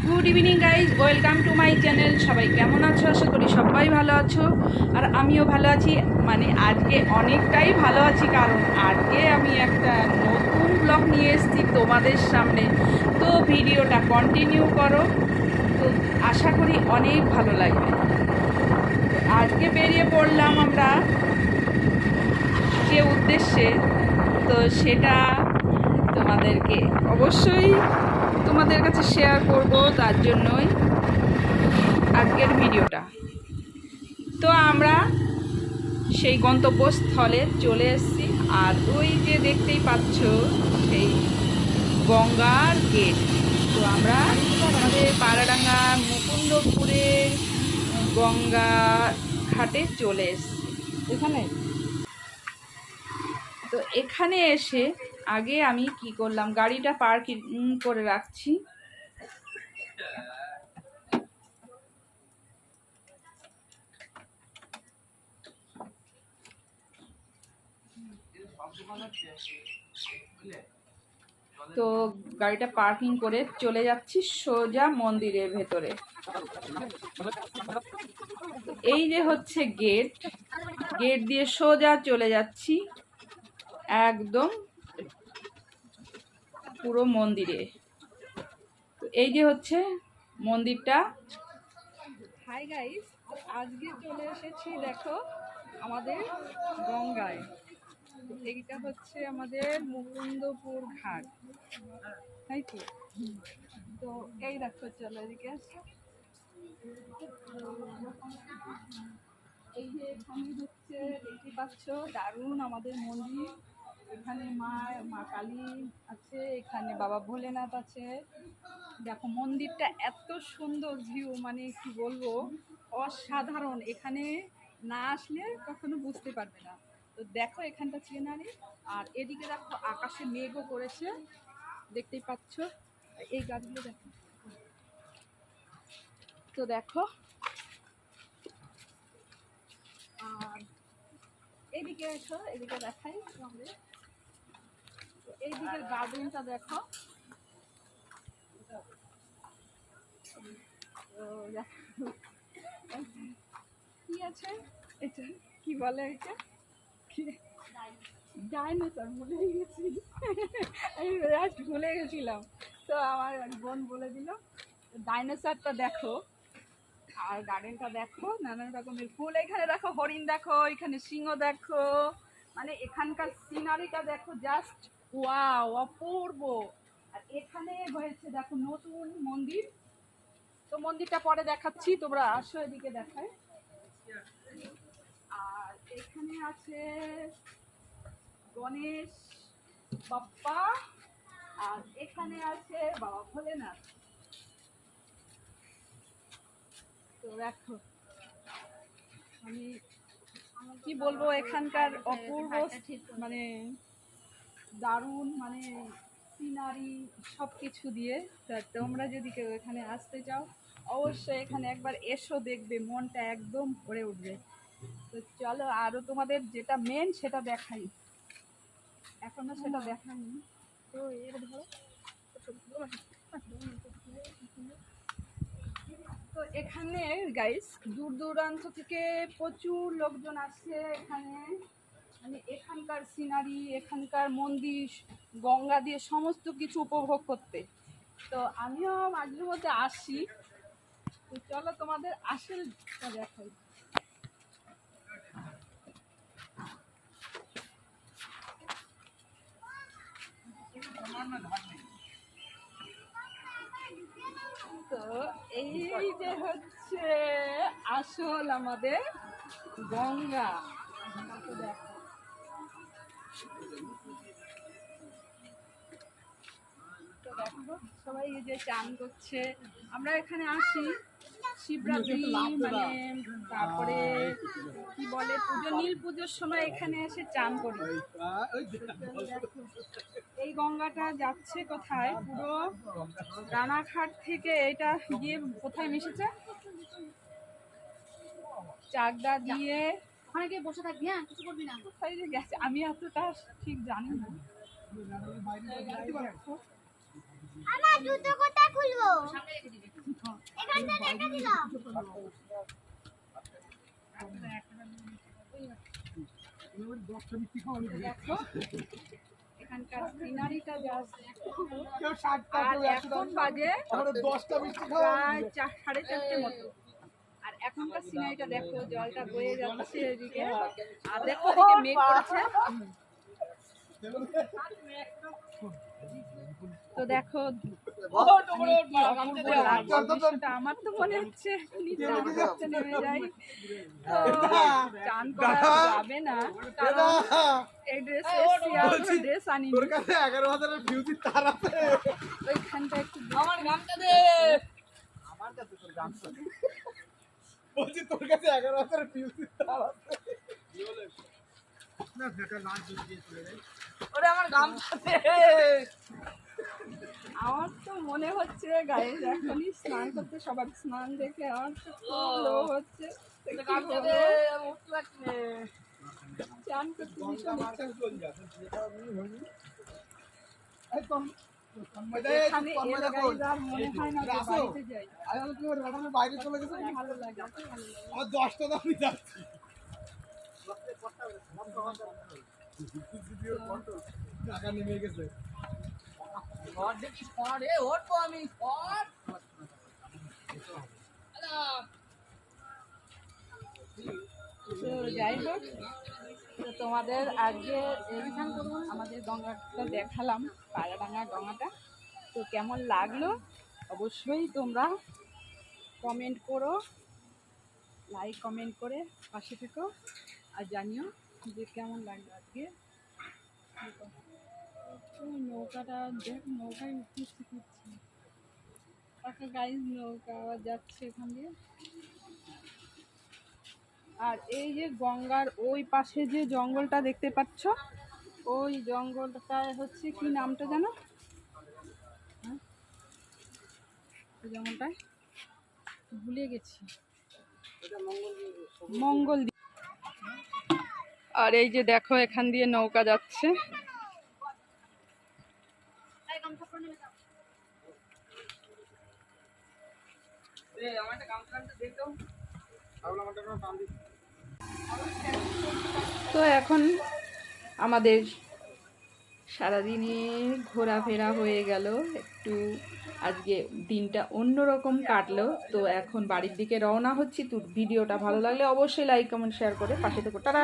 Good evening guys, welcome to my channel. সবাই কেমন আছো? আশা করি সবাই ভালো আছো, আর আমিও ভালো আছি। মানে আজকে অনেকটাই ভালো আছি, কারণ আজকে আমি একটা নতুন ব্লগ নিয়ে এসেছি তোমাদের সামনে। তো ভিডিওটা কন্টিনিউ করো, তো আশা করি অনেক ভালো লাগবে। আজকে বেরিয়ে পড়লাম আমরা যে উদ্দেশ্যে, তো সেটা তোমাদেরকে অবশ্যই তোমাদের কাছে শেয়ার করব, তার জন্যই আজকের ভিডিওটা। তো আমরা সেই গন্তব্যস্থলে চলে এসেছি, আর ওই যে দেখতেই পাচ্ছ সেই গঙ্গার গেট। তো আমরা আমাদের পাড়াডাঙ্গা মুকুন্দপুরে গঙ্গা ঘাটে চলে এসেছি। এখানে তো এখানে এসে আগে আমি কি করলাম, গাড়িটা পার্কিং করে রাখছি। তো গাড়িটা পার্কিং করে চলে যাচ্ছি সোজা মন্দিরের ভেতরে। এই যে হচ্ছে গেট, গেট দিয়ে সোজা চলে যাচ্ছি একদম পুরো মন্দিরে। তো এই যে হচ্ছে মন্দিরটা। হাই গাইস, আজকে চলে এসেছি দেখো আমাদের গঙ্গায়। এইটা হচ্ছে আমাদের মুকুন্দপুর ঘাট, তাই কি? তো এই দেখো, চলো এদিকে। এই যে এখানে হচ্ছে দেখতে পাচ্ছ দারুণ আমাদের মন্দির। এখানে মা কালী আছে, এখানে বাবা ভোলেনাথ আছে। দেখো মন্দিরটা এত সুন্দর ভিউ, মানে কি বলবো, অসাধারণ। এখানে না আসলে কখনো বুঝতে পারবে না। তো দেখো এখানটা সিনারি, আর এদিকে দেখো আকাশে মেঘও করেছে, দেখতেই পাচ্ছ। এই গাছগুলো দেখো। তো দেখো, আর এইদিকে এসো, এদিকে দেখাই তোমাদের। এই দিকের গার্ডেনটা দেখো। কি আছে এটা, কি বলে এটা, ডাইনোসর ভুলে গেছি। আমি জাস্ট ভুলে গেছিলাম, তো আমার বোন বলে দিল। ডাইনোসরটা দেখো, আর গার্ডেনটা দেখো, নানান রকমের ফুল। এখানে দেখো হরিণ, দেখো এখানে সিংহ দেখো, মানে এখানকার সিনারিটা দেখো, জাস্ট ওয়াও, অপূর্ব। আর এখানে হয়েছে দেখো নতুন মন্দির। তো মন্দিরটা পরে দেখাচ্ছি, তোমরা আসো এদিকে দেখায়। আর এখানে আছে গণেশ বাপ্পা, আর এখানে আছে বাবা ভোলেনাথ। তো দেখো, আমি কি বলবো, এখানকার অপূর্ব, মানে দারুণ, মানে সিনারি সব কিছু দিয়ে। তা তোমরা যদি কেউ এখানে আসতে চাও, অবশ্যই এখানে একবার এসো, দেখবে মনটা একদম ভরে উঠবে। তো চলো, আরও তোমাদের যেটা মেন সেটা দেখাই, এখনো সেটা দেখাইনি। তো এর ধরো, তো এখানে গাইস দূর দূরান্ত থেকে প্রচুর লোকজন আসছে এখানে, মানে এখানকার সিনারি, এখানকার মন্দির, গঙ্গা দিয়ে সমস্ত কিছু উপভোগ করতে। তো আমিও মাঝে মধ্যে আসি। তো চলো তোমাদের আসলটা দেখাই। তো এই যে হচ্ছে আসল আমাদের গঙ্গা। দেখো, তো দেখো সবাই এই যে চান করছে। আমরা এখানে আসি শিবরাত্রি, মানে তারপরে কি বলে পুজো, নীল পুজোর সময় এখানে এসে চান করি। এই গঙ্গাটা যাচ্ছে কোথায়, পুরো রানাঘাট থেকে এটা গিয়ে কোথায় মিশেছে, চাকদা দিয়ে অনেকে বসে থাকবি, হ্যাঁ কিছু করবি না। কোথায় যে গেছে আমি এতটা ঠিক জানি না। আমার জুতো কোথায় খুলবো? দেখো এখানকার সিনারিটা জাস্ট কেউ 60 টা আর কেউ 100 এখন বাজে আমরা 10টা মিষ্টি খাওয়া প্রায় 4:30 মতো। আর এখনকার সিনারিটা দেখো, জলটা বয়ে যাচ্ছে এদিকে, আর দেখো এদিকে মেঘ করেছে। তো দেখো মানে কি অপূর্ব লাগছে দৃশ্যটা। আমার তো মনে হচ্ছে নিচে আস্তে নেমে যাই, তো চান করা যাবে না, কারণ এই ড্রেস এসছি আর ড্রেস আনিনি। তোর কাছে 11,000 এর ফিউজি তার আছে ওইখানটা একটু আমার গামছা দে। আমার কাছে তোর গামছা বলছি, তোর কাছে 11,000 এর ফিউজি তার আছে না, সেটা না দিয়ে চলে যাই। ওরে আমার গামছা দে। আমার তো মনে হচ্ছে গাইস এখনই স্নান করতে, সবার স্নান দেখে আমার তো খুব লোভ হচ্ছে। তো কি গামছা বলবো? দে, উঠ লাগছে। চান করতে ভীষণ ইচ্ছা হচ্ছে। এখানে এলে guys আর মনে হয় না যে বাড়িতে যাই। বাইরে চলে গেছে, ভালো লাগে, এত ভালো লাগে। আমার 10টা দামই যাচ্ছি। টাকা নেমে গেছে। তো যাই হোক, তো তোমাদের আজকে আমাদের গঙ্গাটা দেখালাম, পায়রাডাঙ্গা গঙ্গাটা। তো কেমন লাগলো অবশ্যই তোমরা কমেন্ট করো, লাইক কমেন্ট করে পাশে থেকো আর জানিও যে কেমন লাগলো আজকে। ওই নৌকাটা দেখ, নৌকায় উঠতে শিখছি। একটা গাইজ নৌকা আবার যাচ্ছে এখান দিয়ে। আর এই যে গঙ্গার ওই পাশে যে জঙ্গলটা দেখতে পাচ্ছ, ওই জঙ্গলটায় হচ্ছে কি নামটা জানো? হ্যাঁ, ওই জঙ্গলটায় ভুলে গেছি, মঙ্গল। আর এই যে দেখো এখান দিয়ে নৌকা যাচ্ছে। তো এখন আমাদের সারাদিনের ঘোরাফেরা হয়ে গেল, একটু আজকে দিনটা অন্যরকম কাটলো। তো এখন বাড়ির দিকে রওনা হচ্ছি। তো ভিডিওটা ভালো লাগলে অবশ্যই লাইক কমেন্ট শেয়ার করে পাশে থেকো। টাটা।